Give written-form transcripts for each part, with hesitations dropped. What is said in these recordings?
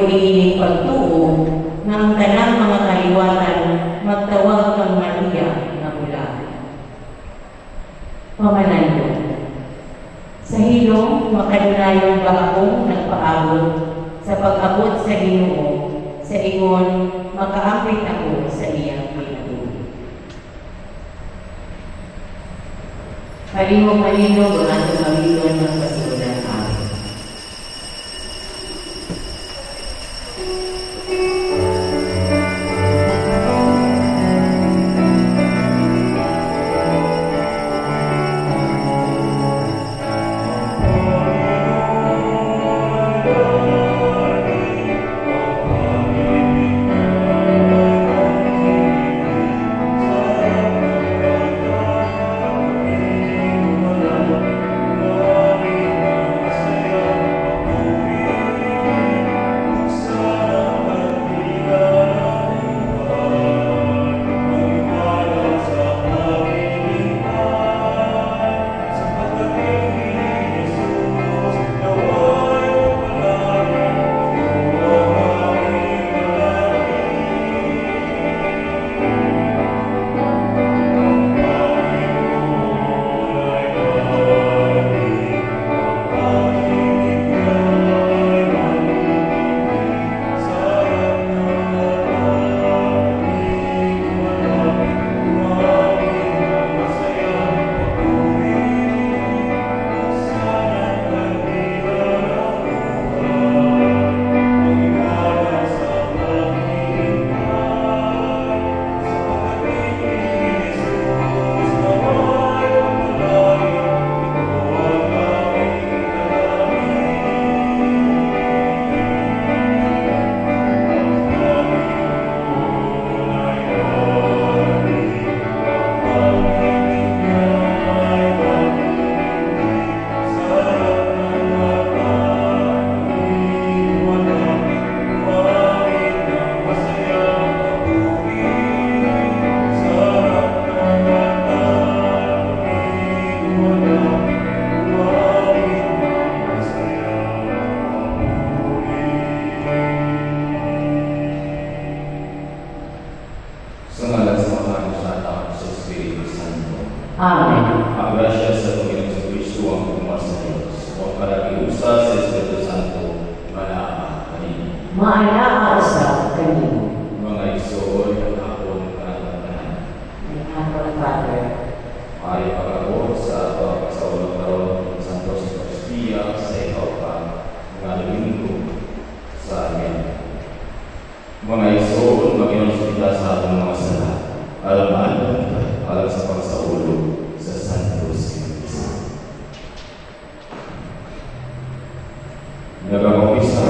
iining pagtuo ng tanang mga kaliwatan magtawag kang Maria na mula. Pamanalo. Sa hilong makadunayong ba akong nagpaabot sa pag-abot sa Ginoo, sa ingon makaapit ako sa iyang pinatuloy. Palimong maninog ang atong pamilyon ng pasimulan namin. Amen. Ang grasya sa Panginoon sa Kristo ang kumar sa Diyos. Huwag parakiusa sa Espiritu Santo, manaa kanino. Maanaa sa kanino. Mga isoy at hapon kanatanan. May hapon, Father. Ay pag-abot sa pagkasaulang karon ng Santos Eucharistia sa ikaw pa, mga Domingo sa amin. Mga isoy, Panginoon sa atong mga sala. Alam sa pagsaulo sa Santos Eucharistia. Nagpapisa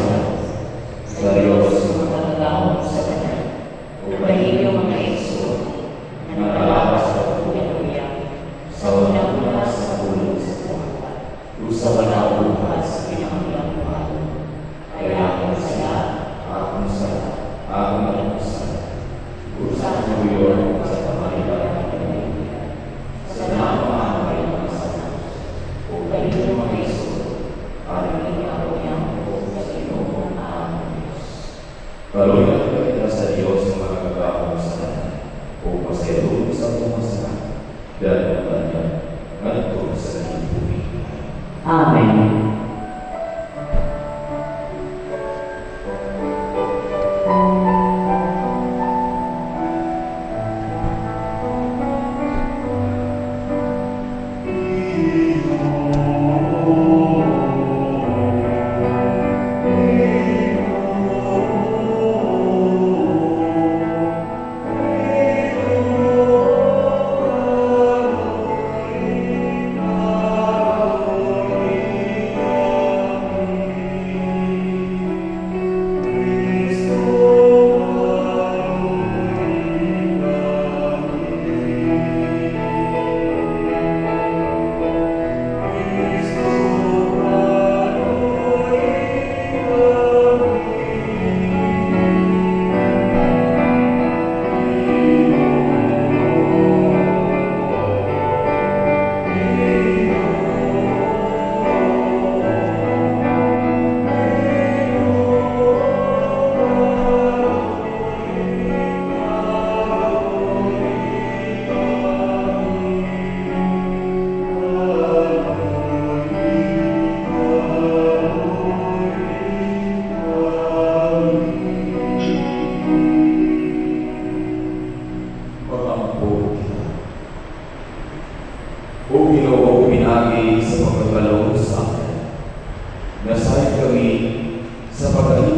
sa Diyos ng mga tao sa Kanya. Upahin yung mga iso na nakalapas sa pagkukuya sa unang-una sa ulo sa buwan. Usapan na upas sa pinangilang buwan. Kaya akong sila, akong sila, akong nakusan. Usapan mo yun sa pamalitan ng Panginoon. Sa namaan ay mga sanos. Upahin yung mga iso para iniyaw niyang sa iyong ang Diyos. Kaluyan kita sa Diyos ng mga kagahong sa Kanya, o pasayalong sa pumasama, dahil ang Kanya, nagtong sa naging. Amen.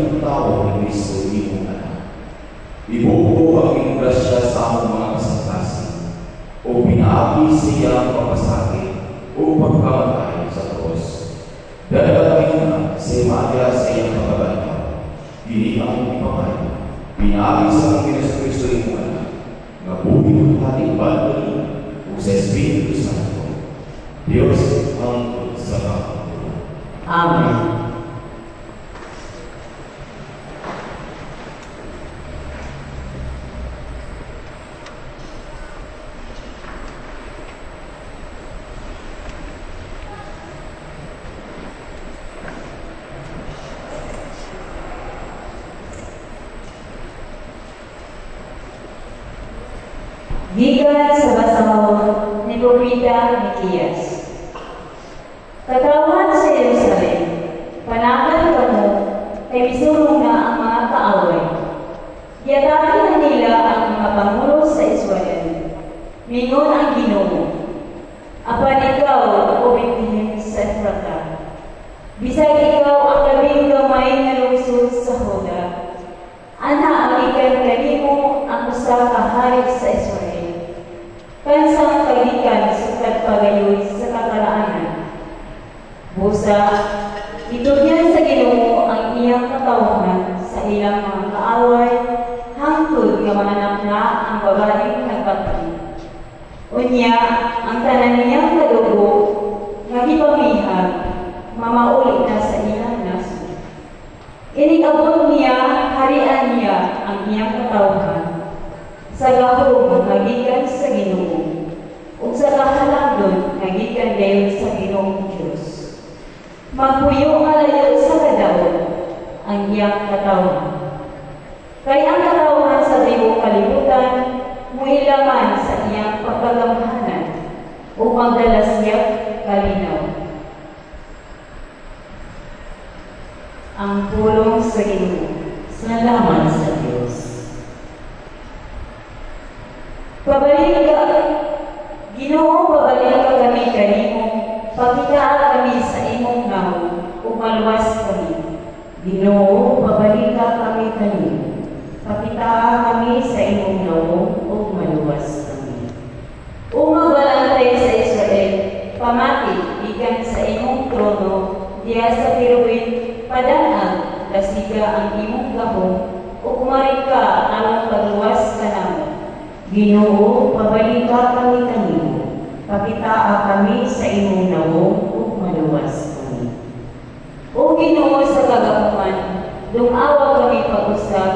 ng tao ni Kristo imong anak. Ibubuo ang iyong grasya sa among mga kasangkasin, o pinaapi siya ang papasakit o pagkamatay sa krus. Dahil na sa imadya sa iyang pagkabantaw, dili ang ipangalan, pinaapi sa aking Kristo imong anak, nga buhay ng ating bandol o sa Espiritu Santo. Diyos ang sa kapatulan. Amen. Gikan sa basahon ni Propeta Mikias. Katawan sa Jerusalem, panagan ka mo, ay misulong na ang mga kaaway. Yataki na nila ang mga pangulo sa Israel. Mingon ang Ginoo. Apan ikaw, o Bethlehem sa Ephrata, bisag ikaw ang labing gamay na lungsod sa Huda. Ana ang ikan kanimo ang usa ka hari sa Israel. Kansang kagikan sukat pagayoy sa kakaraanan. Busa, itugyan sa Ginoo ang iyang katawahan sa ilang mga kaaway, hangtod nga mananap na ang babaeng nagpatay. Unya, ang tanan niyang kadugo, nga gipamihag, mamaulit na sa ilang nasod. Inikabot niya, harian niya ang iyang katawahan, sa gahong nagikan sa Ginoo, ug sa kahalagdon nagikan dayon sa Ginoong Diyos. Magpuyo nga layon sa kadawon ang iyang katawan. Kay ang katawan sa tibuok kalibutan, muhilaman sa iyang pagkagamhanan o magdalas niya kalinaw. Ang pulong sa Ginoo. Salamat sa Diyos. Pabalik ka, Ginoo, pabalik ka kami kanimo, pakitaan kami sa imong naon, ug maluwas kami. Ginoo, pabalik ka kami kanimo, pakitaan kami sa imong naon, ug maluwas kami. O magbalantay sa Israel, pamati, ikan sa imong trono, diya sa Piruin, padanag, lasiga ang imong gahom, ug kumarik ka alang pagluwas ka namo. Ginoo, pabalik ka kami kanimo, pakitaa kami sa imong nawong ug maluwas kami. O Ginoo sa kagapuman, dungawa kami pag-usab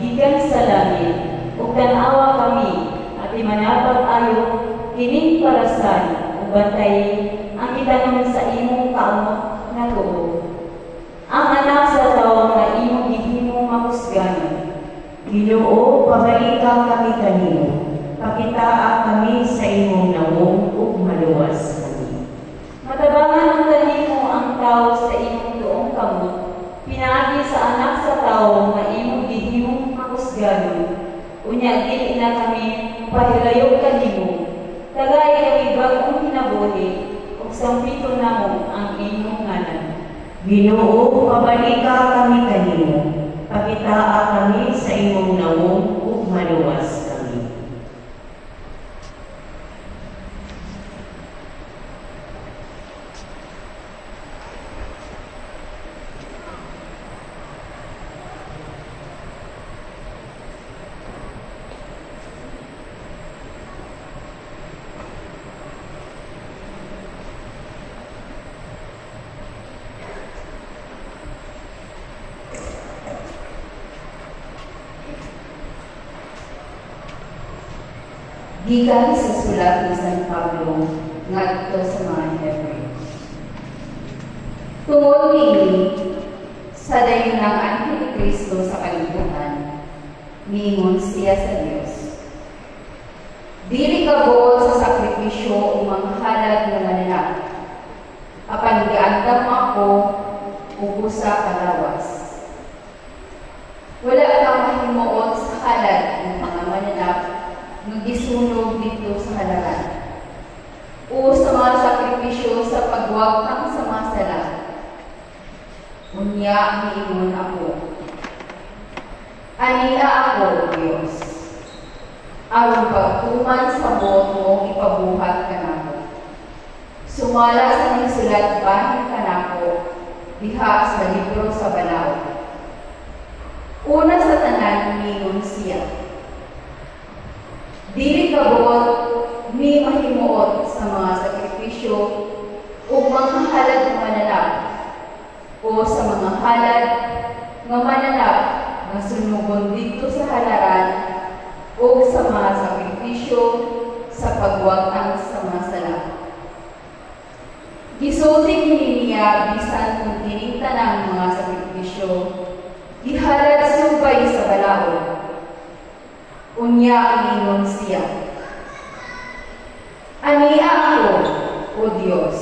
gikan sa langit, ug tan-awa kami at imanapag ayo kining parasan ug bantayin ang itanom sa imong kaamot na tuo. Ang anak sa tawo nga imong gihimo mahusganon. Ginoo, pabalik ka kami kanimo, pakitaa kami sa imong nawong ug maluwas kami. Matabangan ang kanimo ang tao sa imong tuong kamot, pinaagi sa anak sa tao nga imong gihimong mahusganon. Unya dili na kami pahilayo kanimo, tagay kami bagong kinabuhi, ug sampito namo ang imong ngalan. Ginoo, pabalik ka kami kanimo, pakitaa kami sa imong nawong ug maluwas kami. Gikan sa sulat ni San Pablo ngadto sa mga Hebreo. Tungod niini sa dayon ng anghel ni Kristo sa kalibutan, mingon siya sa Dios. Dili ka buot sa sakripisyo o manghalad nga mananap. Apan giandam ako ug usa ka lawas. Wala kang mahimuot sa halad ng mga mananap magisunog dito sa halalan o sa mga sakripisyo sa pagwagtang sa mga sala. Unya, miingon ako, Ania ako, Diyos. Aron pagtuman sa buot mo ipabuhat ka nako. Sumala sa nisulat bahin ka nako, diha sa libro sa balaod. Una sa tanan ningon siya. Dili kabuot ni mahimuot sa mga sakripisyo o mga halad nga mananap o sa mga halad nga mananap nga sunugon dito sa halaran o sa mga sakripisyo sa pagwatang sa mga sala. Gisulti niya bisan kung kining tanang mga sakripisyo, ihalad subay sa balaod. Unya amingon siya. Ania ako, O Diyos,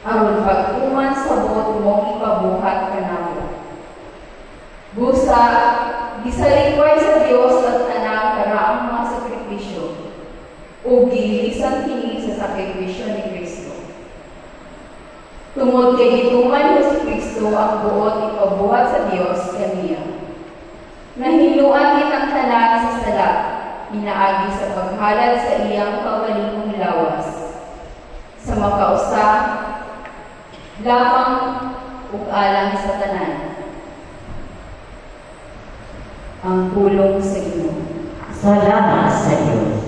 aron pagtuman sa buot mo ipabuhat ka nako. Busa, gisalikway sa Diyos at tanang karaang mga sakripisyo, o gilisan kini sa sakripisyo ni Kristo. Tungod kay gituman mo si Kristo ang buot ipabuhat sa Diyos kaniya. Nahiluan kitang tanan sa sala, inaagi sa paghalad sa iyang kagalingong lawas. Sa makausa, lamang ug alang sa tanan. Ang pulong sa Ginoo. Salamat sa Diyos.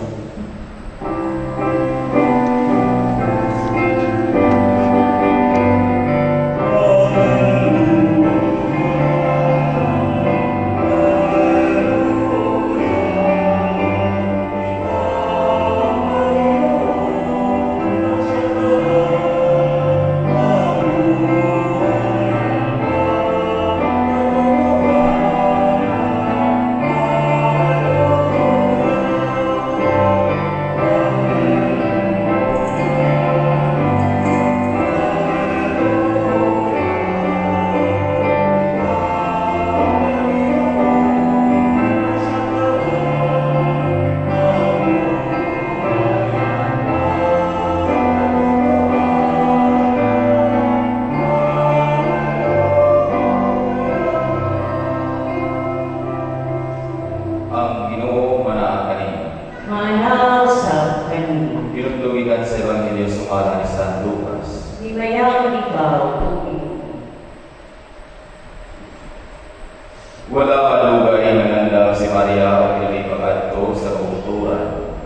Wala malugay nga nanda si Maria o pinalipag adto sa kabuturan,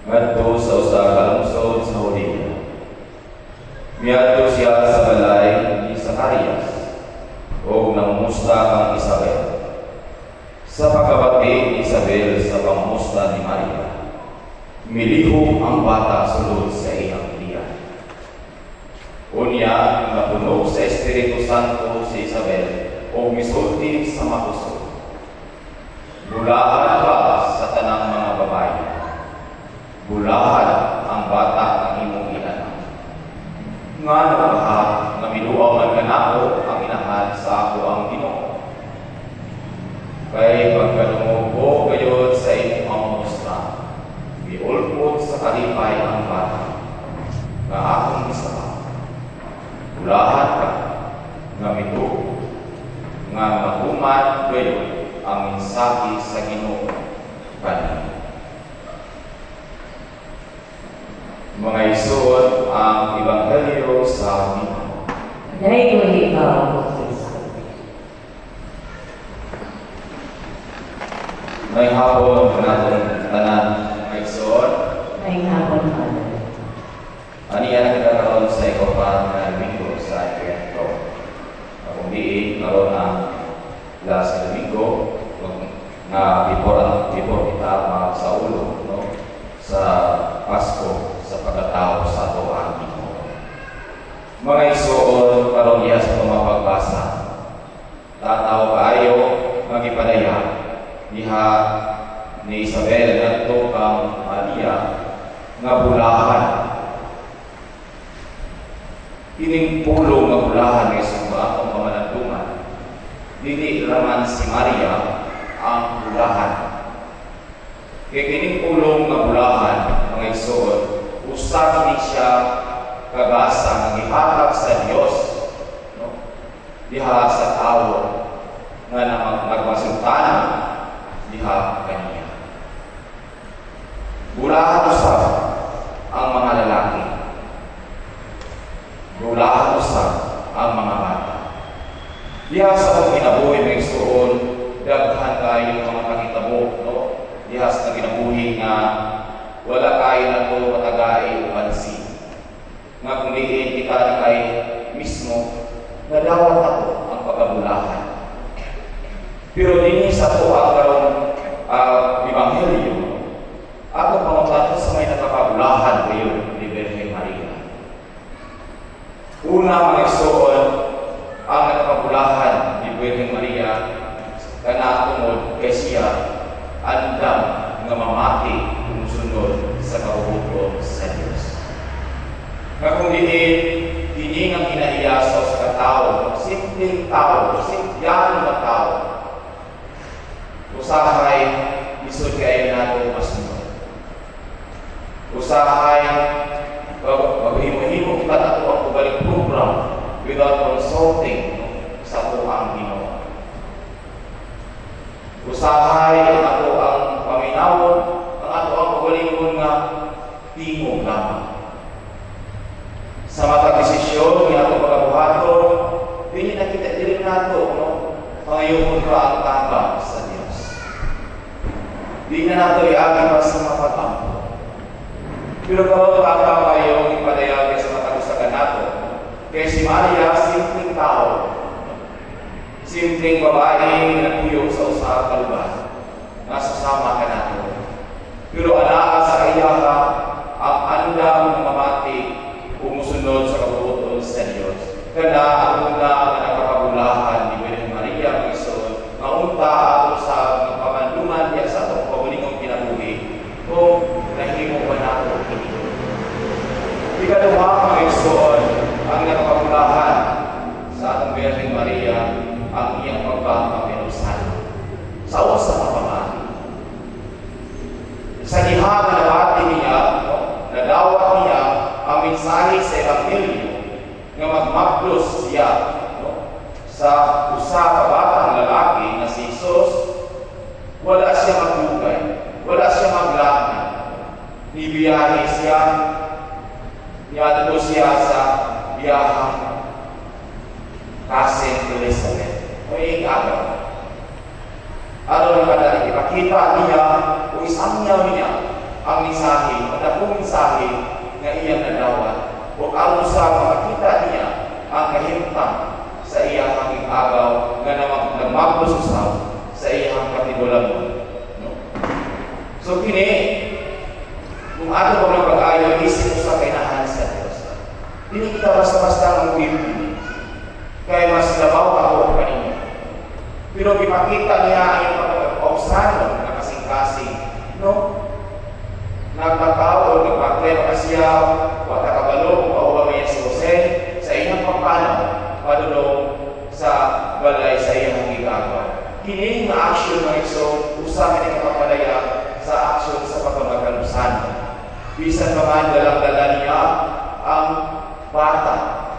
ngadto sa usa ka lungsod sa Judea. Miadto siya sa balay ni Zacarias o namumusta kang Isabel. Sa pagkabati ni Isabel sa pamumusta ni Maria, milihok ang bata sulod sa iyang tiyan. Unya, napuno sa Espiritu Santo si Isabel o misulti sa makusog. Bulahan ba sa tanang mga babae? Bulahan ang bata ng imong inahan. Nga nagahap na miluaw man ganako ang inahan sa ako ang Ginoo. Kay pagkalungo kayo sa inyong mamusta, giulpot sa kalipay ang bata nga akong isa. Bulahan ka nga mituo nga mahuman kayo ang mensahe sa Ginoo kanina. Mga isuot ang Ebanghelyo sa Ginoo. Dahil ko ikaw, Kristo. May hapon natin tanan mga isuot. May hapon pala. Aniya na kinakaroon sa ikaw na linggo sa Advento. Kung diin, karoon ang last Domingo na before kita magsaulo no, sa Pasko sa pagkatao sa tuwang Ginoo. Mga isuon karon iya sa mapagbasa. Tataw kaayo magipadaya diha ni Isabel ngadto kang Maria nga bulahan. Kining pulong nga bulahan nga sumba ang pamanadungan. Dili raman si Maria ang bulahan. Kaya kining pulong nga bulahan, mga isuod, usap ni siya kagasa nga gihatag sa Dios, no? Diha sa tao nga nagmasultanan diha kaniya. Bulahan usab ang mga lalaki. Bulahan usab ang mga bata. Diha sa akong kinabuhi mga igsoon, daghan kayo mga pangitabo, no? Diha sa kinabuhi nga wala kayo na ito matagay o pansin. Nga kung diin kita na kay mismo, nadawat ako ang pagkabulahan. Pero din sa ito ang karong Ebanghelyo, ako pangutan sa may nakapabulahan kayo ni Birhen Maria. Una mga igsoon, ang nakapabulahan ni Birhen Maria kana tungod kay siya andam nga mamati kung sunod sa kaubuto sa Diyos. Nga kung hindi nga kinaiyaso sa katao, simpleng tao, simpleng na tao, usahay isod kayo nato masunod. Usahay maghimo-himo kita na ito ang kubalik program without consulting sa ito ang Ginoo. Usahay ang ato ang paminawon, ang ato ang pagalingon nga tingog lamang. Sa matag desisyon ng ato pagabuhaton, hindi nakita din nato, no? Pangayong pa ang tabang sa Diyos. Di na nato iagi pa sa mapag-ampo. Pero kung tama kayong ipadayag sa matagusagan nato, kaya si Maria, simpleng tao, simpleng babae na nagpuyo sa usaha kaluban, nasasama ka nato. Pero anaa sa iyaha ang andam mamati umusunod sa kabubuton sa Diyos. Kaya ang una na nakapagulahan ni Birhen Maria Cristo, maunta ato sa pamandungan niya sa atong pabulingong kinabuhi kung nahimo ba nato ito. Ikaduha mga igsoon, ang nakapagulahan sa atong Birhen Maria ang iyang pagpapaminusan sa usa ka pamati. Sa diha na nabati niya, nadawat niya ang mensahe sa Ebanghelyo nga magmaplos siya sa usa ka batang lalaki na si Jesus. Wala siya maglugay, wala siya maglakad. Nibiyahe siya, niadto siya sa biyahang Kaseng Elizabeth. O ikaw, ano na kada ipakita niya o isamyaw niya ang mensahe, ang dakong mensahe nga iyang nadawat. O ano sa makita niya ang kahimtang sa iyang agaw nga nagmaplususaw sa iyang katigulang. No? So kini, kung ato pa ng pag-ayaw, isip sa kainahan sa Diyos. Hindi kita basta-basta ang bibili. Kaya mas labaw ako kanina. Pero ipakita niya ang iyong pagpapausanon na kasing-kasing. No? Nagpataw o nagpaklema ka siya, wata kabalo kung pauwa niya si Jose sa iyong pampanaw, padulong sa balay sa iyong higagawa. Kini nga aksyon ng iso, usamin ang kapapadaya sa aksyon sa pagmamagalusan. Bisan naman dalang-dala niya ang bata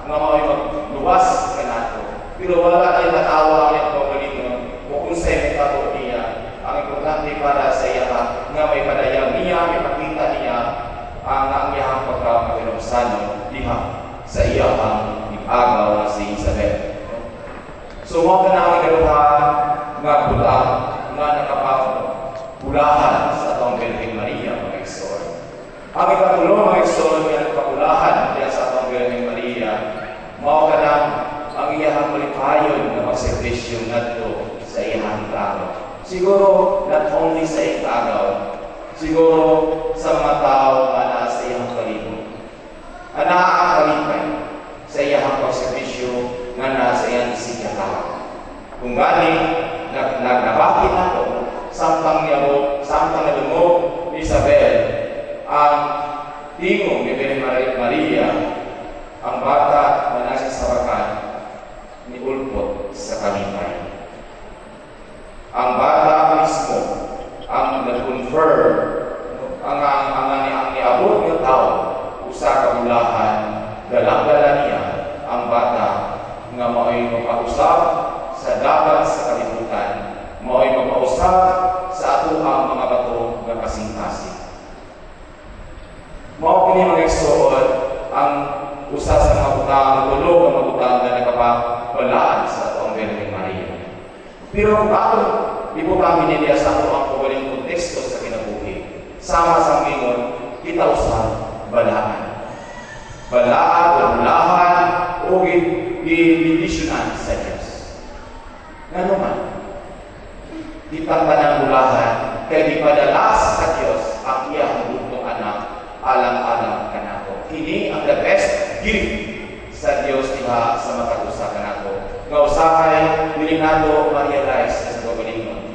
nga mao'y magluwas ka nato. Pero wala tayo natawa ang pagalingon o kung sa'yo may kato niya. Ang importante para sa iya nga may padayang niya, may pakita niya ang iyang pagkakagalusan diha sa iyang agaw na si Isabel. So, mga na ang ikaluha nga bulang nga nakapagpulahan sa atong Birhen Maria, mga igsoon. Ang ikatulong, mga igsoon, nga nakapagpulahan diya sa atong Birhen Maria, mga na ang iyang malipayon na magservisyo ngadto sa iyang agaw. Siguro, not only sa iyang agaw, siguro sa mga tao na nasa iyang palibot. Ang nakakakalipay sa iyang pagservisyo nga nasa iyang isikataw. Kung gani, nagnabakit ako, samtang nadungog ni Isabel, ang tingog ni Birhen Maria, ang bata na nasa sabakan ni ulpot sa kalipay. Ang bata mismo ang nag-confirm ang niabot ng tao usa ka bulahan dalang-dala niya ang bata nga mao'y mapausap sa dagat sa kalibutan, mao'y mapausap sa atong ibutang nila sa ato ang pagaling konteksto sa kinabuhi. Sama sa mingon, kita usab balaan. Balaan, ulahan, o gidisyonan sa Diyos. Nga naman, kitang tanang ulahan, kay ipadalas sa Diyos ang iyang butong anak, alang-alang kanako. Kini ang the best gift sa Diyos diha sa makatusa kanako. Nga usahay, dili nato ma-realize sa pagalingon.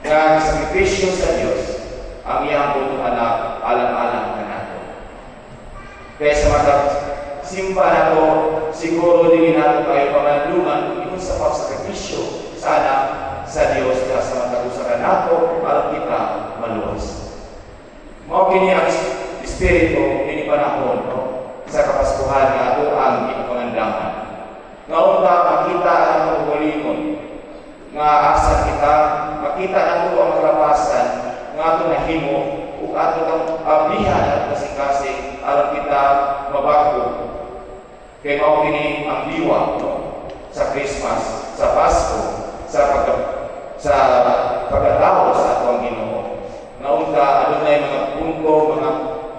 Nga sakripisyo sa Diyos ang iyang butong anak, alang-alang kanako. Kaya sa simpa na to, siguro din natin kayo pamanlungan kung sa pagsakripisyo sa anak sa Diyos na sa matagusakan nato para kita maluwas. Mao kini ang Espiritu ini panahon no? Sa Kapaskuhan nga ato ang ipangandamhan. Nga unta makita ang pagwalingon nga asa kita, makita nato ang maglapasan nga ato nahimo ug ato ang ablihan at kasing-kasing aron kita mabago. Kaya mao kini ang diwa no? Sa Christmas, sa Pasko, sa pagkatao sa ato ang Ginoo. Nga unta adunay mga punto, mga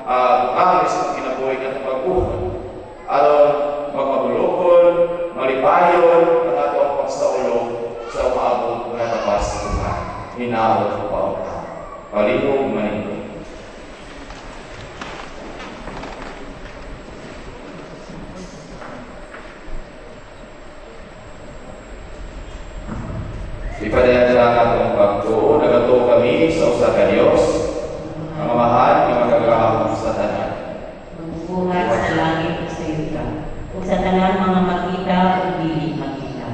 bukalis ng kinabuhi ng pagbuhat aron magmabulokon, malipayon ang ato ang pagsaulo sa umaabot nga Kapaskuhan. Hinaot pa ang palihog maningkot. Ipadayan sa atong pagtuo, nagatuo kami sa usa ka Dios, ang mahal nga magagahom sa tanan. Magbuhat sa langit ug sa yuta, ug sa tanan mga makita ug dili makita.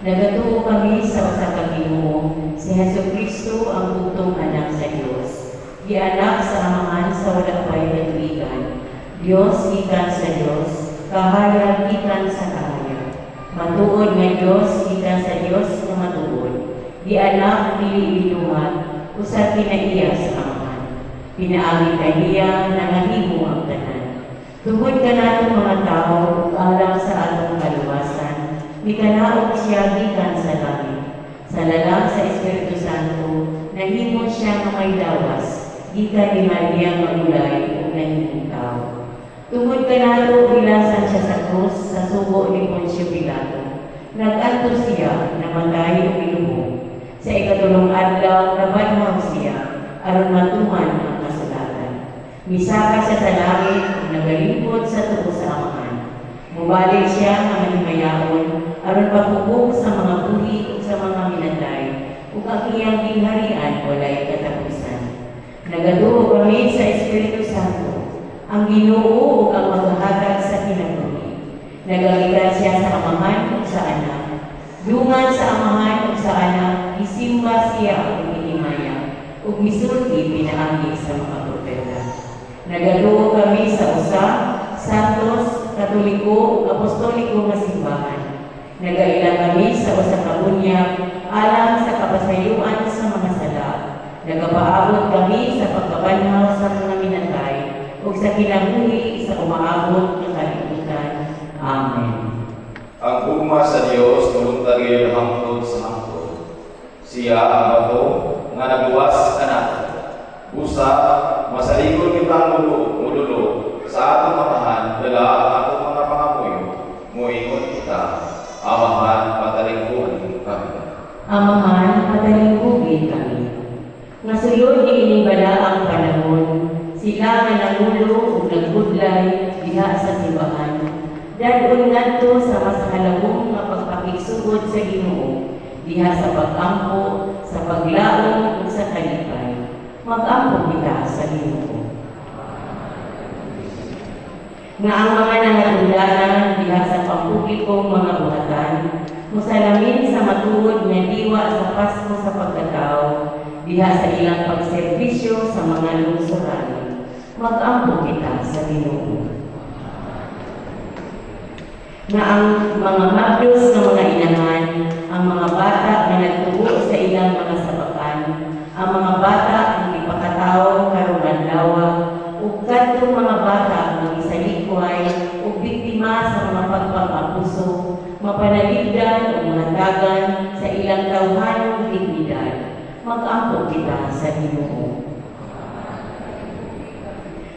Nagatuo kami sa usa ka Ginoo, si Hesukristo ang butong anak sa Dios. Gianak sa amahan sa wala pay katuigan. Dios gikan sa Dios, kahayag gikan sa kahayag. Matuod nga Dios gikan sa Dios nga matuod. Di anak dili binuhat, usab kinaiya sa amahan. Pinaagi kaniya na nahimo ang tanan. Tungod kanato mga tao ug alang sa atong kaluwasan, mikanaog siya gikan sa langit. Sa lalang sa Espiritu Santo, nahimo siya nga may lawas, gikan ni Maria nga ulay ug nahimong tao. Tungod kanato ilasan siya sa krus sa sugo ni Poncio Pilato. Nag-adto siya namatay ug ilubong. Sa ikatulong adlaw, nabanhaw siya, aron matuman ang kasulatan. Misaka siya sa langit, ug nagalingkod sa tubo sa amahan. Mubalik siya nga manimayaon, aron pagpupog sa mga buhi ug sa mga minatay, ug ang iyang gingharian walay katapusan. Nagatuo kami sa Espiritu Santo, ang Ginoo ug ang maghahatag sa kinabuhi. Nagagikan siya sa amahan ug sa anak. Dungan sa amahan ug sa anak, isimba siya ug inimaya, ug misulti pinaagi sa mga propeta. Nagatuo kami sa usa, santos, katoliko ug apostoliko nga simbahan. Nagaila kami sa usa ka bunyag alang sa kapasayuan sa mga sala. Nagapaabot kami sa pagkabanhaw sa mga minatay ug sa kinabuhi sa umaabot nga kalibutan. Amen. Ang gugma sa Dios voluntary hangtod sa hangtod. Siya ang bato nga nagluwas anak. Busa masaligod kitang mululo sa atong amahan dala ang atong mga pangamoy. Moingon kita, amahan patalingkuhan kami. Amahan patalingkuhan kami. Nga sulod ni inibala ang panahon, sila nga nanulo ug nagbudlay diha sa simbahan. Dadun ngadto sa mas halabong nga pagpakigsugod sa Ginoo, diha sa pag-ampo, sa paglaom ug sa kalipay. Mag-ampo kita sa Ginoo. Nga ang mga nangatulanan diha sa pampublikong mga buhatan, musalamin sa matuod nga diwa sa Pasko sa pagkatao, diha sa ilang pagserbisyo sa mga lungsuranan. Mag-ampo kita sa Ginoo. Na ang mga magdos ng mga inahan, ang mga bata na nagtubo sa ilang mga sabakan, ang mga bata na ipakatao karong adlaw, ug kadtong mga bata nga isalikway ug biktima sa mga pagpang-abuso, mapanaligdan ug mahatagan sa ilang tawhan mag-ampo kita sa Ginoo.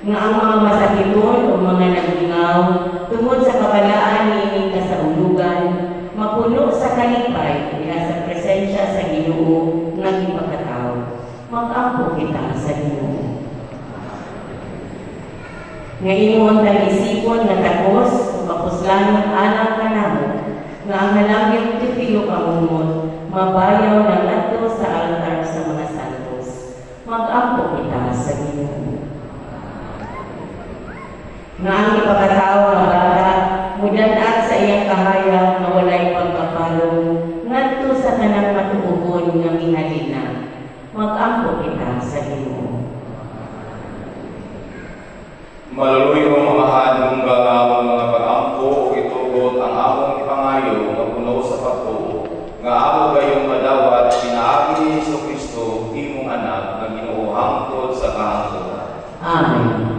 Nga ang mga masakiton o mga nagingaw tungod sa kabalaan niining kasaulugan, mapuno sa kalipay diha sa presensya sa Ginoo nga gipakataw. Mag-ampo kita sa Ginoo. Nga ingon tang isipon nga takos o kapuslanon alang kanamo nga ang halagyang Teofilo kamumot mabayaw ng ato sa altar sa mga santos. Mag-ampo kita sa Ginoo. Nga ang ipakataw nga bata mudan-at sa iyang kahayag na walay pagkapalong ngadto sa kanang matuugon nga mihalina. Mag-ampo kita sa Ginoo. Maluloy mo mga hanong ang mga pag-ampo o itugot ang among ipangayo na puno sa pagtuo. Nga ako kayong madawat, pinaagi ni Jesucristo, imong anak, na Ginoo hangtod sa kahangturan. Amen.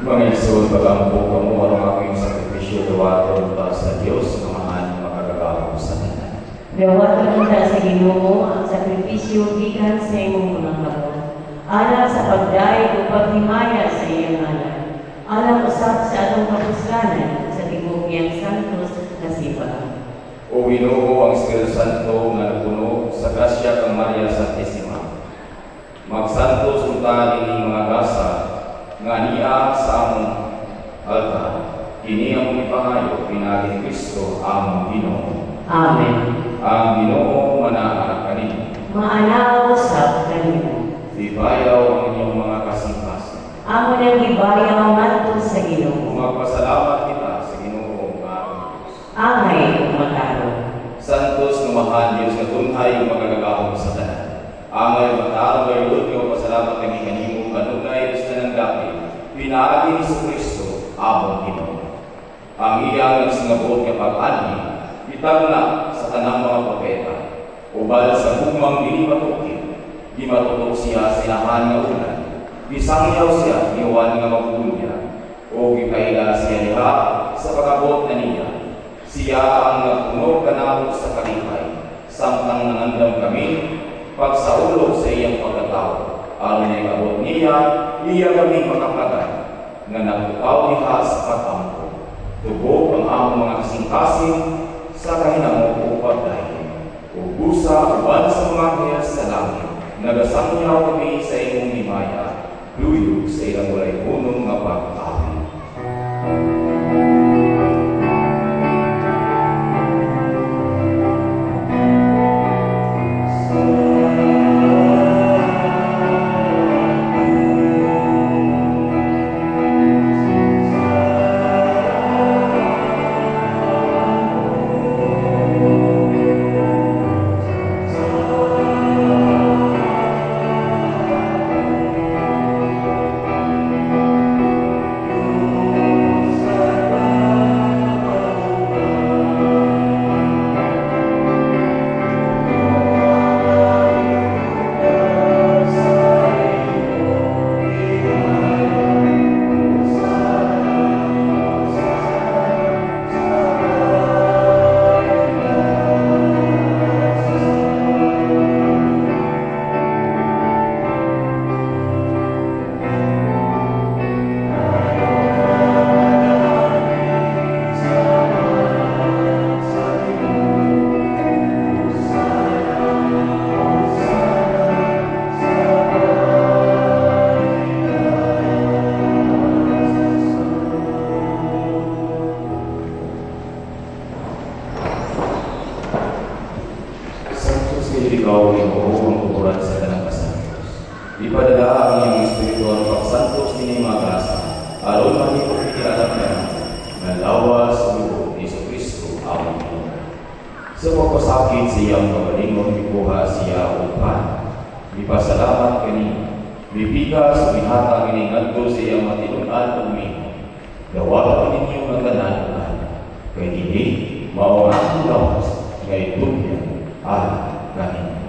Mga isod, pag-ampok ka mo, ang aking sakripisyo, dawaton para sa Diyos, kamahan makagagawa sa tanan. Dawaton ta sa Ginoo ang sakripisyo gikan sa imong mga kamot. Alang sa pagdayeg o paghimaya sa iyang anak. Alang usab sa atong kapuslanan sa tingog niyang santos na simbahan. O Ginoo, ang Espiritu Santo nga napuno sa grasya kang Maria Santissima. Magsantos unta ini mga gasa nga niya sa among altar. Kini among ipangayo pinagi ni Kristo among Ginoo. Amen. Ang Ginoo manaa kanimo. Maanaw sa kanimo. Ibayaw ang inyong mga kasingkas. Amo nang gibayaw ngadto sa Ginoo. Magpasalamat kita sa Ginoo nga among Diyos. Angay ug mataron. Santos nga mahal Diyos nga tunhay ang magagagahom sa tanan. Angay matarong gayud nga pasalamat kami kanimo kanunay sa tanang dapit. Pinaagi ni Kristo among Ginoo. Ang iyang nagsingabot nga pag-ani itagna sa tanang mga propeta. Ubal sa bugmang dili matukid, di matutok siya sa ilahan nga ulan. Bisangyaw siya niwan nga magbunya o gikaila siya niha sa pagabot na niya. Siya ang nagpuno kanamo sa kalipay, samtang nangandam kami pagsaulog sa iyang pagkatao. Aron ay kabot niya, iya kami makapagan nga nagtukaw niya sa pag-ampo. Tubog ang among mga kasing-kasing sa kahinamo upag dahil. Ubusa uban sa mga kaya sa langit, nagasangyaw kami sa imong himaya, luyog sa ilang walay punong nga pag-awi. Ikaw ay ang tuturan sa tanang kasantos. Ipadala ang iyong Espiritu ang pagsantos ni mga grasa, aron mahipot itialam na nalawa sa buho ni Kristo ang Ginoo. Sa pagpasakit sa iyang kagalingon, ikuha siya upan. Ipasalamat kanina, bibigas o binata kiningadto sa iyang matinunan umiho. Dawagan ninyo ang tananunan, kay dili mao ang lawas, kay tubyan ang kanina.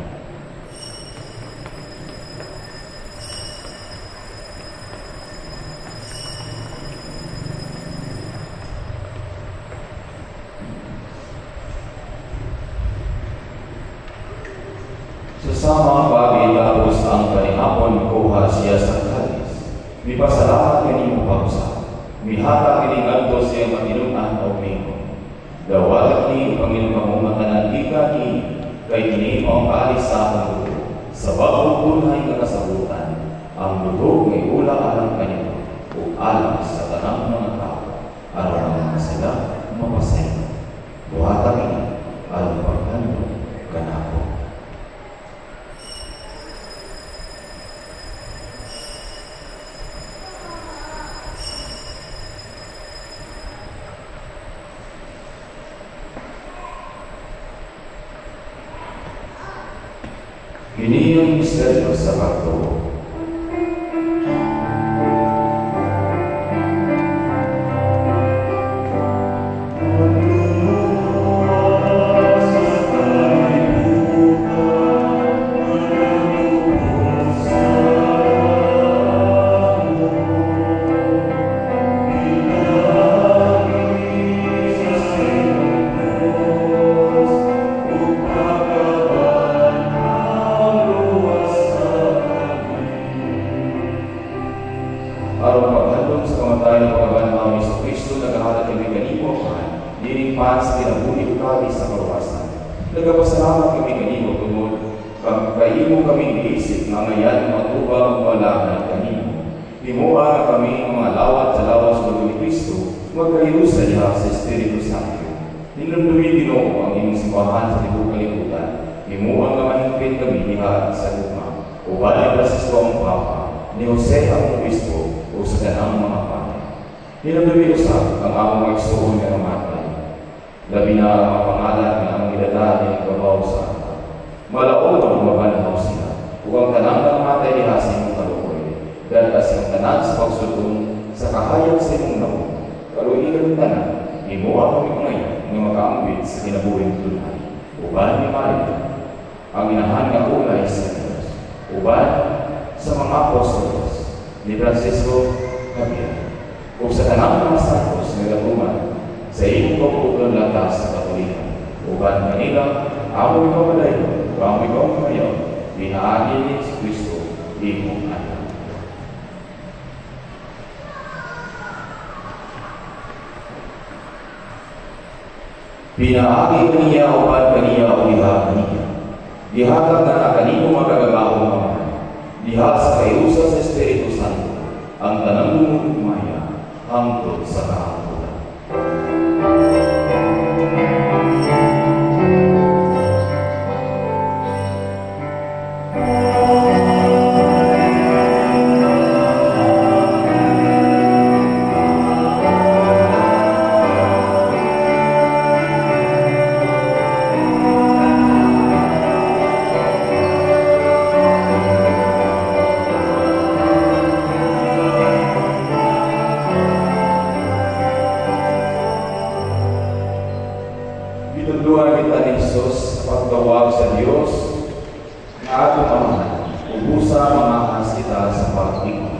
Sasama bagay tapos ang kanihapon kuha siya sa kalis. Mipasalamat kanimo pausa. Mihata kiningadto siya matinunan o mingo. Dawagat ni Panginoon mamumatanan di kani kay kini ang kalis sa akong dugo. Sa bagong tunay nga kasabutan, ang dugo ngay ula alang kanino o alang sa tanang mga tao. Aron sila mapasay. Buhata ini alang pagkando kanako. Ini yung misteryo sa pagtuo. Nagapasalamat kami kanino tungod, kaimo kami giisip nga ngayon matubang wala kanino. Himuha na kami mga lawat sa lawas ng ni Kristo, magkayusa niya sa Espiritu Santo. Ninunduin Ginoo ang inyong simbahan sa tibok kalibutan. Himuha nga mahingpit kami diha sa luma. Uban ni Francisco ang Papa, ni Jose ang Obispo, o sa ganang mga pare. Ninunduin usap ang among magsuon nga namatay. Labi na ang mga pangalan na ang gidala ng kabaw sa atin. Malaon ang mabanaw sila. Huwag tanang namatay ni Hasim kalukoy. Dahil kasi ang tanan sa pagsutong sa kahayag sa imong naon. Kaluigan ng tanan, himuha kami ngayon nga makaambit sa kinabuhing tunay. Uban ni Maria, ang inahan nga ulay sa Diyos. Uban sa mga apostolos ni Francisco Javier. O sa tanang mga santos nga gatuman sa iyong pagpupulong latas sa Katolikan. Uban kanila, amo ikaw malayo, amo ikaw mayaw, binaagi ni si Kristo, imong anak. Binaagi kaniya uban kaniya o diha kaniya. Dihatag na kanino magagabahong mga diha sa kayusa sa Espiritu Santo, ang tanang lumumaya hangtod sa kahambulan. Tinunduan kita ni Jesus sa pagtawag sa Diyos na atong amahan, ubusa mamahas kita sa pag-ibig.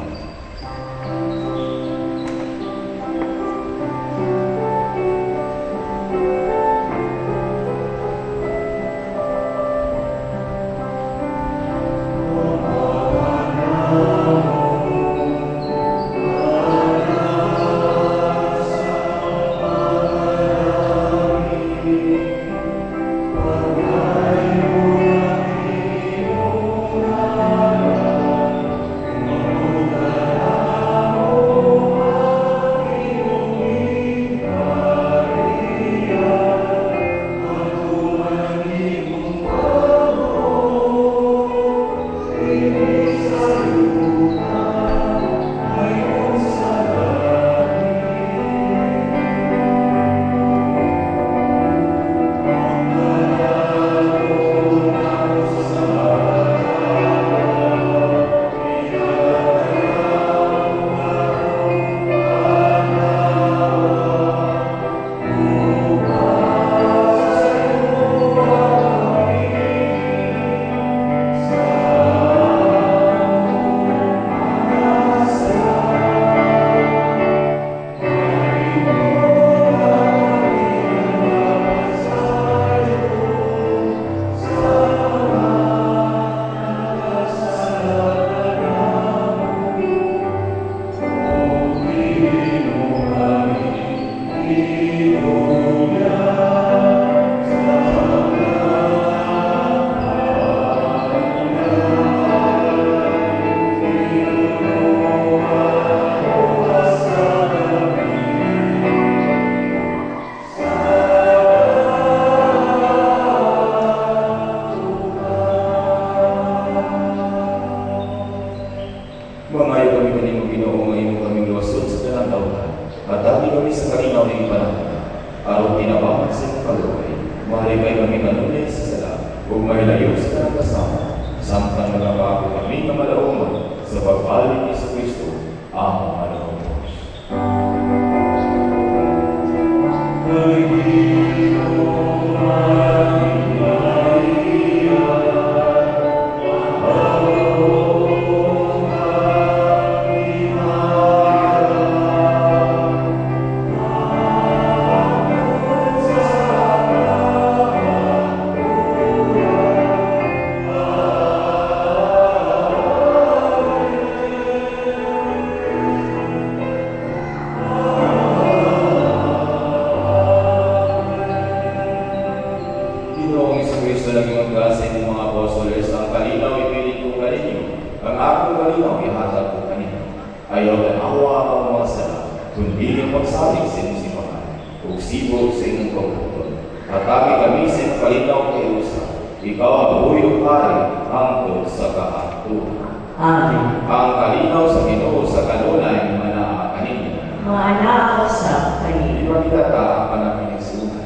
Mangayo kami kanimo Ginoo nga imo kaming luwasod sa tanang tawhan. Matagi kami sa kalinaw ng panahon. Aron tinabangan sa imong kalugay. Mahalipay kami kanunay sa sala. Ug mahilayo sa tanang kasama. Samtang nagabago kami nga malauman sa pagbalik ni sa Kristo. Among Panginoong Diyos. Noong Isu-Kristo naging magkasay ng mga apostoles, ang kalinaw ipilit ko kaninyo, ang aking kalinaw ihatag ko kaninyo. Ayaw na awa ang mga sala, kundi yung magsaling sinusipahan, o sibog sa inyong pagputol. Katami kami sa kalinaw kay Usa, ikaw ang buhay pari, hangtod sa kahantunan. Amen. Ang kalinaw sa Ginoo sa kanunay manaa kaninyo. Maana sa kanila. Ipakita ang panapinigsunan.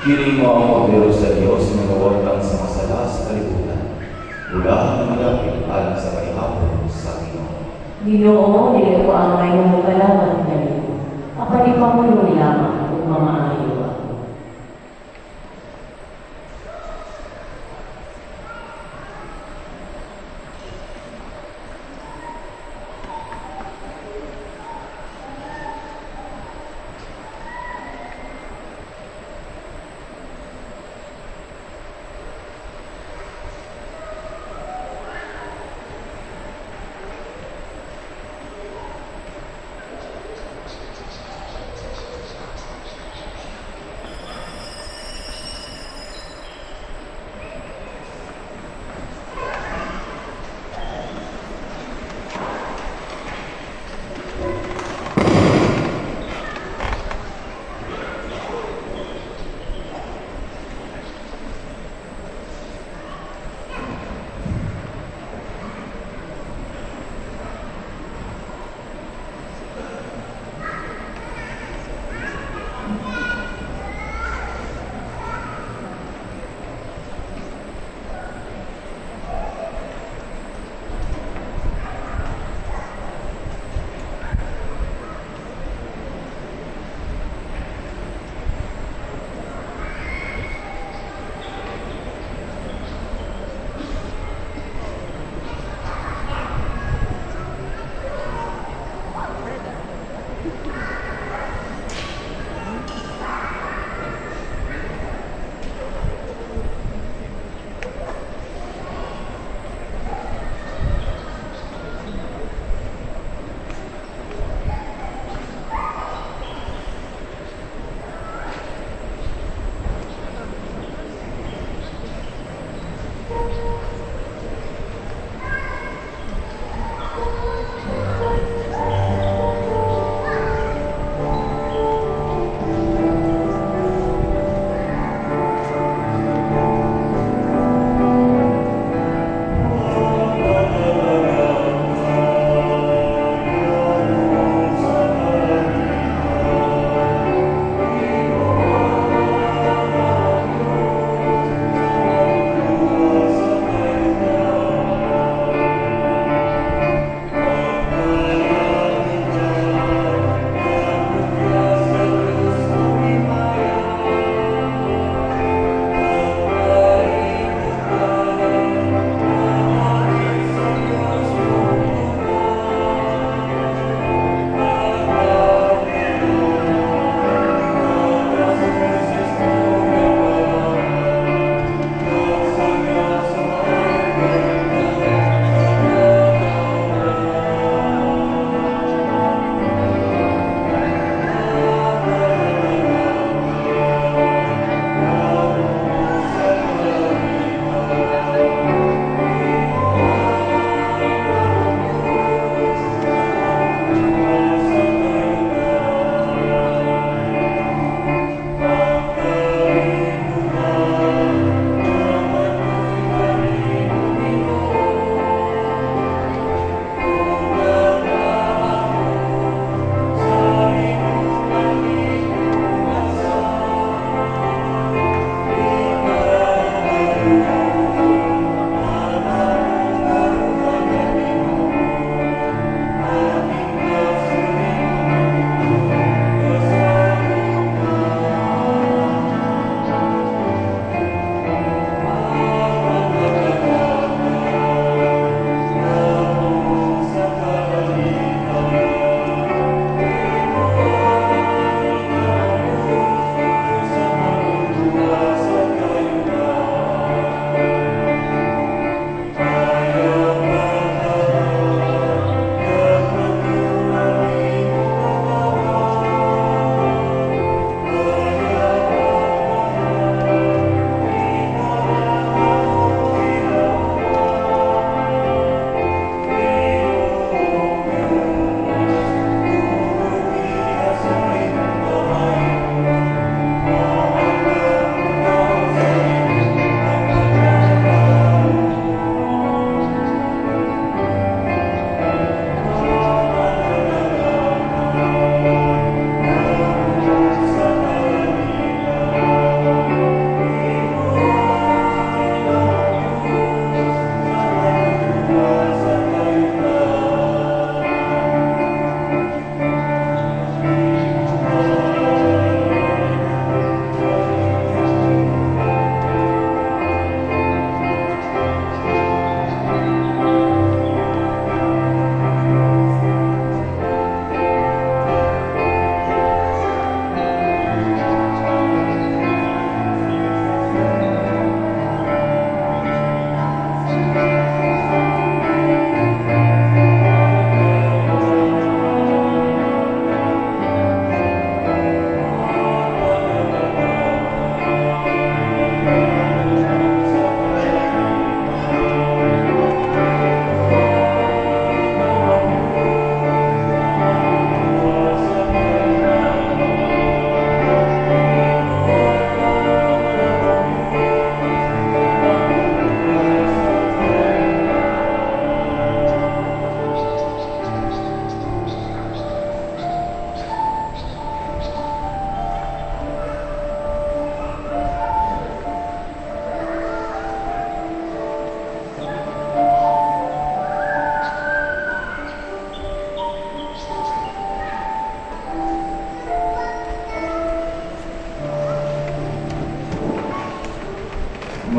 Piling mo ang pagdero sa Diyos na nawagtang sa masala sa kalibutan. Mula ng malapit alang sa kahihapon sa Ginoo. Ginoo, nila ko ang may mumukalaman kanino. Apanipamulo lamang kung mamaayo ako.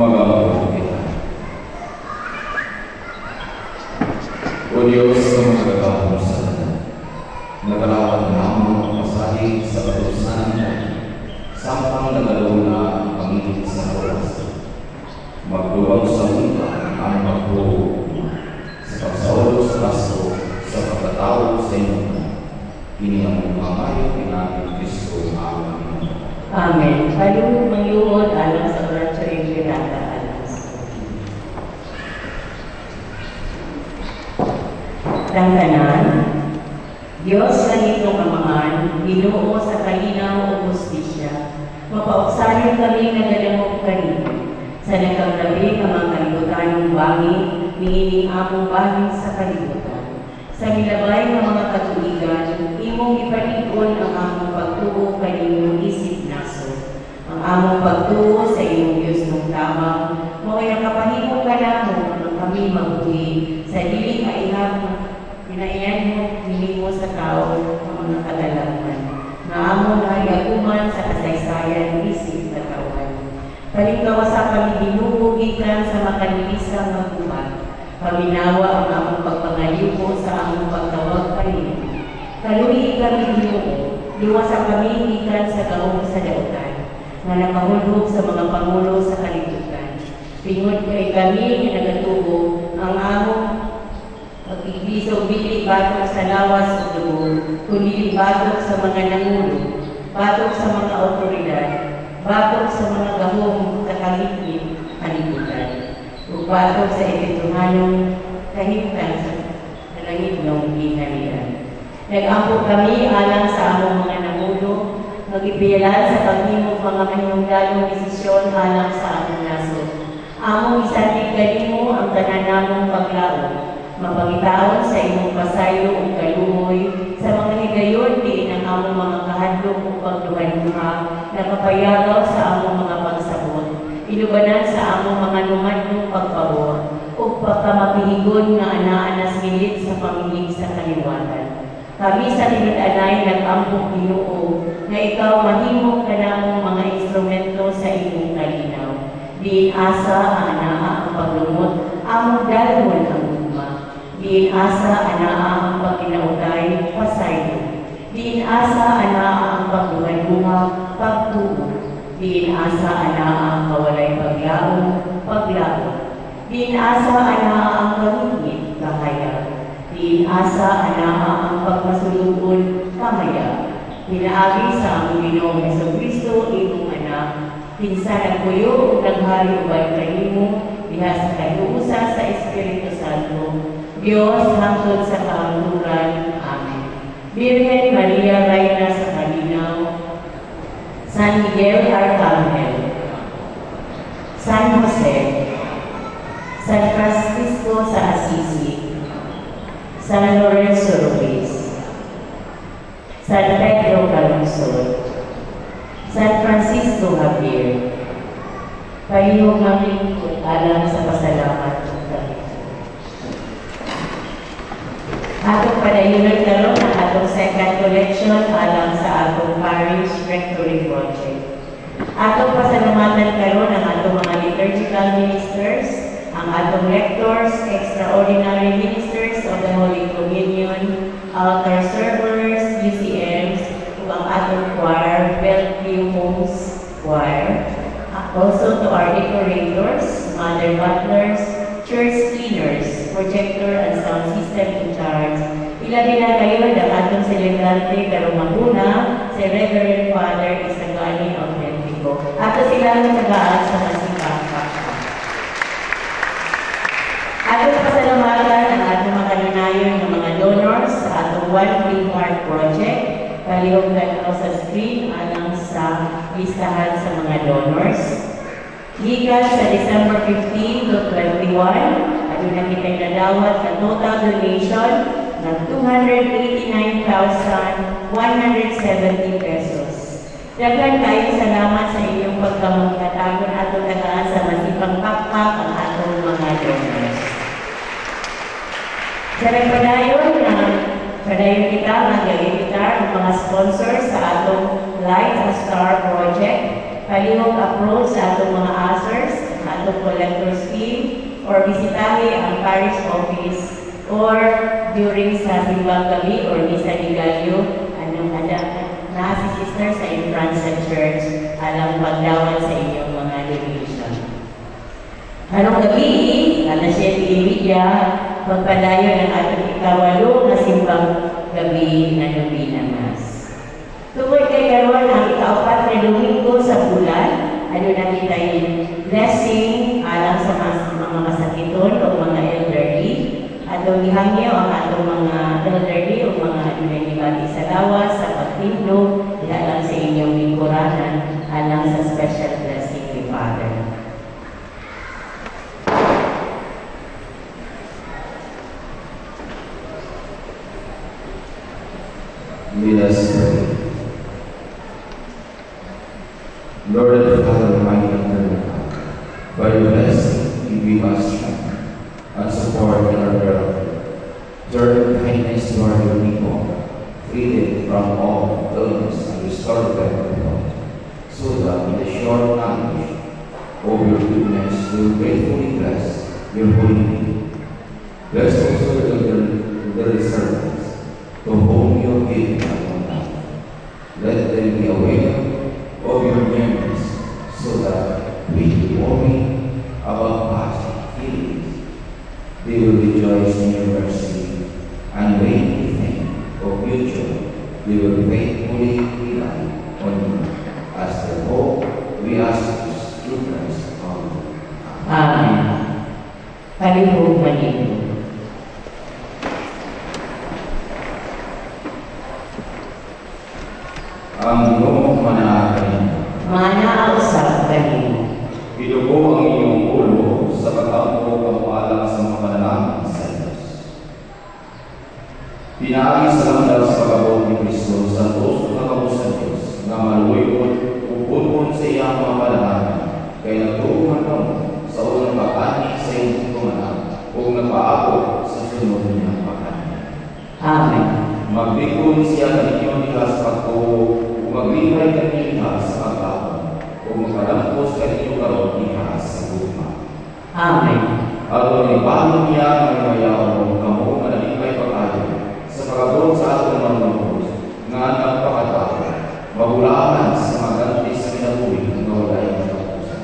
Mag-amahal kita. O Diyos na magagahon sa lahat, nagalawan naman ang pasahi sa katusan niya, sampang nagaluna ang higit sa oras. Magluwag sa mundo ang magbuo sa pagsaulo sa kaso sa pagkatao sa inyo. Kini ang mamayo ni natin Kristo ang Amen. Palihog mayuod alang sa Brancho Infinata Alas. Tangganan, Diyos kanitong Amahan, Ginoo sa kalinaw o justisya, mapauksanin kami nagalamog kanito. Sa nagkagabi ka mga kalibutan ng bangin, niining among bangin sa kalibutan. Sa milabay ng mga katuligan, imong ipalig-on ang among pagtuo kaninyong isip naso. Ang among pagtuo sa imong Diyos ng tamang, mao'y nakapahimong kanamo ng kami mabuhi sa dili kaihang pinaiyan mo hinimo sa tao ang mga kadalaman. Na among nahiaguman sa kasaysayan isip na kawan. Palingkawasan kami Ginoo gikan sa makalilisang magbuhat. Paminawa ang among pagpangalibo sa among pagtawag kanino. Kaluhi kami Ginoo, liwasan kami gikan sa kaong sa dautan, nga nakahulog sa mga pangulo sa kalibutan. Pingod kay kami nga nagatubo ang among pag-ibiso bili batok sa lawas o dugo, kundi batok sa mga nangulo, batok sa mga otoridad, batok sa mga gahong sa kalibutan. Batok sa ipituhanong kahimtan sa langit ng hinalian. Nag-ampo kami alang sa among mga nangulo, mag-ipilan sa paghimog mga manunggalong desisyon alang sa among nasod. Among isatig kanimo ang tanan namong paglaom, mapangitaon sa imong pasayo ug kaluoy sa mga higayon diin ang among mga kahadlok ug pagduha-duha nakapayagaw sa among mga pagsabot. Ilubanan sa among mga lumadlong pagpabor ug pagkamapihigon nga anaa milit sa pamilig sa kaliwatan. Kami sa tinud-anay nag-ampong Ginoo nga ikaw mahimong kanamong mga instrumento sa imong kalinaw. Diin asa anaa ang paglumot, among dalhon ang ugma. Diin asa anaa ang pagkinautay, pasayo. Diin asa anaa ang pagduha-duha, pagtuo. Diin asa anaa ang kawalay paglaom, paglaom. Diin asa anaa ang kahingit, kahayag. Diin asa anaa ang pagmasulubon, kamaya. Pinaagi sa among Ginoong Jesucristo, imong anak, pinsan ang kuyo ug naghari ubay kanimo, diha sa kayuusa sa Espiritu Santo, Dios hangtod sa kahangturan. Amen. Virgen Maria, Reina sa kalinaw, San Miguel Arcangel, San Jose, San Francisco sa Assisi, San Lorenzo Ruiz, San Pedro Calungsod, San Francisco Javier, palihog ng lingkod alang sa pasalamat ng Panginoon. Atong padayunan karon ang atong second collection alang sa atong parish rectory project. Atong pasalamatan karon ang atong mga liturgical ministers, ang atong rectors, extraordinary ministers of the Holy Communion, altar servers, UCMs, ug ang atong choir, Bellevue Homes Choir. Also to our decorators, mother butlers, church cleaners, projector and sound system in charge. Ilabi na kayo ang atong celebrante karong maguna, si Reverend Father Isagani Autentico. Ato sila ang tagaan sa Masipapa. Atong pasalamatan ang atong mga kananayon ng mga donors sa atong One Clean Heart Project. Palihog na ako sa screen alang sa listahan sa mga donors. Gikan sa December 15 to 21, aduna kitay nadawat sa total donation ng 289,170 pesos. Daghan kayo salamat sa inyong pagkamagkatagon at tagaan sa masipang pakpak ang atong mga donors. Sa padayon kita mag-iitar ang mga sponsors sa atong Light a Star Project. Palihog approach sa atong mga ushers, sa atong collector's fee or bisitahe ang parish office or during sa simbang gabi or misa ni Galyo, na si sister sa Infrancia Church alang pagdawat sa inyong mga donation. Anong gabi, alas 7:30, magpadayo ng atong ikawalo na simbang gabi na Novena Mass. Tungkol kay karon ang ikaapat na Domingo sa bulan, na kita yung blessing alang sa mga masakiton o mga elderly. Atong ihangyo ang atong mga elderly o mga dinagibati sa lawas, sa pagtindog, alang sa inyong lingkuranan, alang sa special blessing ni Father. Let us pray. Lord and Father, Almighty and eternal, by your blessing, you give us strength and support in our world. Turn kindness to our people, free them from all illness and restore them to health, so that in the short knowledge of your goodness, we will gratefully bless your holy name. Bless also the servants to whom you have given our life. Let them be aware of your memories, so that we worry about past feelings. They will rejoice in your mercy, and when we think of future, they will faithfully rely on you. As the hope, we ask this through Christ our Lord. Amen. Palihog manito. Ang Ginoo manaakin. Manausap kanino. Idugo ang iyong ulo sa pag-ampo kamualang sa mga panalangin sa Diyos. Pinaagi sa landas sa pag-abot ni Kristo sa puso ng kabus sa Diyos na maluwikot upun sa iyang mga panalangin kay nagtuungan ka mo sa unang pag-ani sa iyong tumanan o nagpaabot sa sunod niyang pag-ani. Amen. Magbikon siya ng inyong nila sa pagtuo o maglingay ka niya sa pag-abot o magpadampos ka niyo karoon niya sa guma. Amen. At kung ipahin niya ang mayayaw kamo manalipay pag-ayon sa pag-abot sa atong manunod nga nagpakatawa, mahulaan sa maganti sa kinabuhi na wala yung katapusan.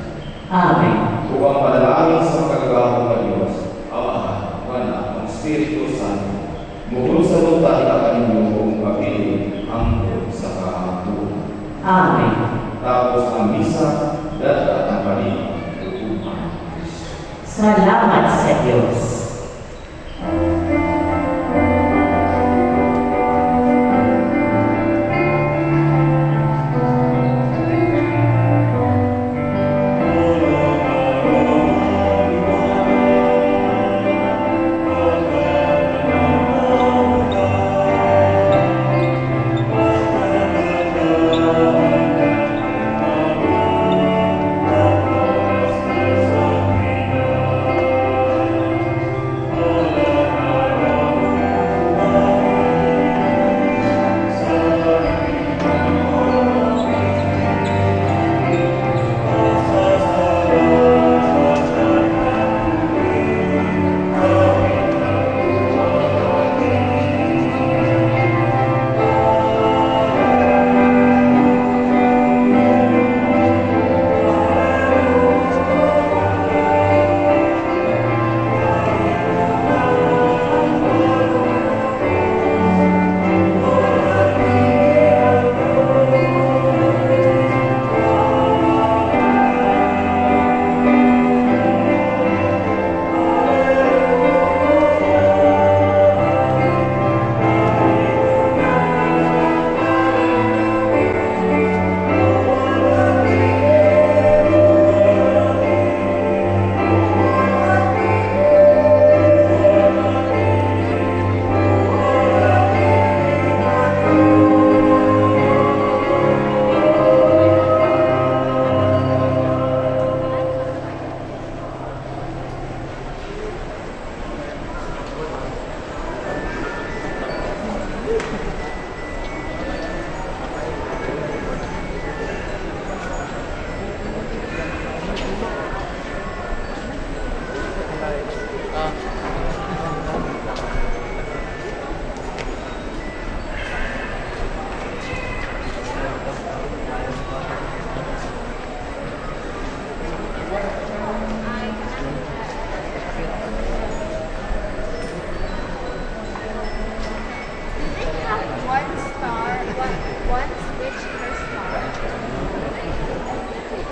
Amen. Kung ang panalangin sa magkagawang ng Diyos, Ama, Anak, ang Espiritu Santo, mula sa lupa ikapanin niyo kung kapili hanggang sa kahampunan. Amen. Tapos ang misa, dapat ang paligid upang Kristo. Salamat sa Diyos.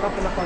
Kapo na ko.